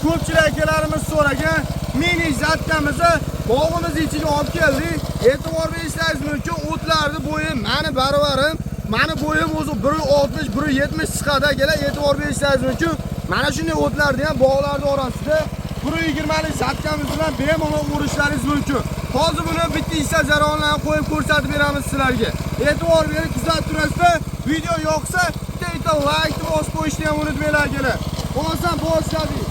ko'pchilik akalarimiz so'ragan mini zatkamizni bog'imiz ichiga olib keldik. E'tibor berishlaringiz mumkin. O'tlarni bo'yi meni baravarim. Meni bo'yim o'zi 1.60, 1.70 chiqadi akalar. E'tibor berishlaringiz mumkin. Mana shunday o'tlarni ham bog'larning orasida 1.20 lik zatkamiz bilan bemalol urishlaringiz mumkin. Hozir buni bitta ishlar jarayonlarini qo'yib ko'rsatib beramiz sizlarga. E'tibor berib kuzatib turasizlar. Video yoqsa bitta like bosib qo'yishni ham unutmanglar akalar. Bo'lmasa boshladik.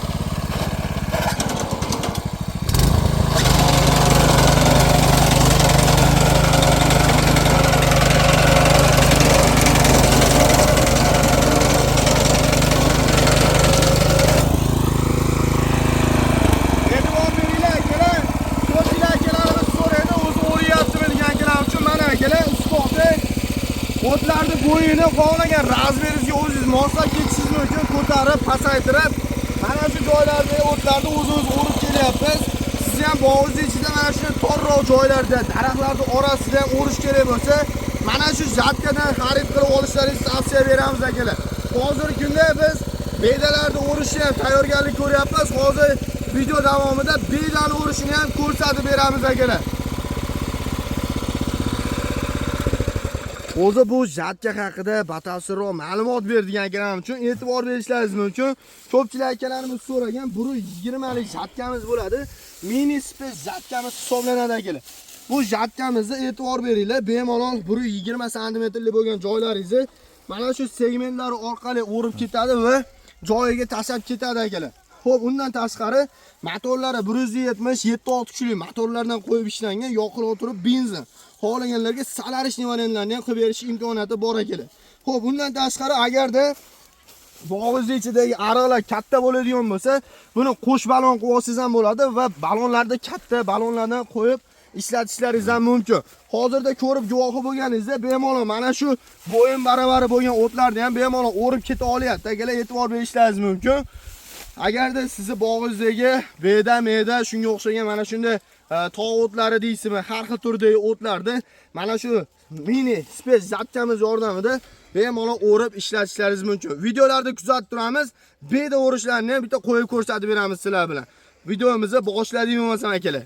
O'tlarni bo'yini qo'llagan razmeringizni o'zingiz moslab ketishingiz mumkin, ko'tarib, pasaytirib. Mana shu joylarda o'tlarni o'zimiz o'rib kelyapmiz. Siz ham bog'ingiz ichida mana shu torroq joylarda, daraxtlarning orasida ham o'rish kerak bo'lsa, mana shu jatkadan xarid qilib olishlaringizni tavsiya beramiz akalar. Hozirgi kunda biz bedalarni o'rishni ham tayyorgarlik ko'ryapmiz. Hozir video davomida bedani o'rishini ham ko'rsatib beramiz akalar. O'zi bu jatka haqida batafsilroq ma'lumot beradigan akalarimiz uchun e'tibor berishlaringiz mumkin. Ko'pchilik akalarimiz so'ragan 1.20 lik jatkamiz bo'ladi. Mini space jatkamiz hisoblanadi akalar. Bu jatkamizni e'tibor beringlar. Bemalol 1.20 sm lik bo'lgan joylaringizni mana shu segmentlar orqali o'rib ketadi va joyiga tashlab ketadi akalar. Xo'p, undan tashqari motorlari 170-76 kuchli motorlardan qo'yib ishlangan, yoqilib turib benzin. Xohlaganlarga salarish nimalarni ham qilib berish imkoniyati bor akalar. Xo'p, undan tashqari agarda bog'ingiz ichidagi ariqlar katta bo'ladigan bo'lsa, buni qo'sh balon qilib olsangiz ham bo'ladi va balonlarda katta balonlardan qo'yib ishlatishlaringiz ham mumkin. Hozirda ko'rib guvohi bo'lganingizda bemalol mana shu bo'yin baravari bo'lgan o'tlarni ham bemalol o'rib keta olyapti akalar, e'tibor berishlaringiz mumkin. Agarda sizni bog'ingizdagi beda, meda shunga o'xshagan mana shunday tog' o'tlari deysizmi, har xil turdagi o'tlarni mana shu mini space zatkamiz yordamida bemalol o'rib ishlatishlaringiz mumkin. Videolarda kuzatib turamiz. Beda o'rishlarini ham bitta qo'yib ko'rsatib beramiz sizlar bilan. Videomizni boshladik bo'lmasam akalar.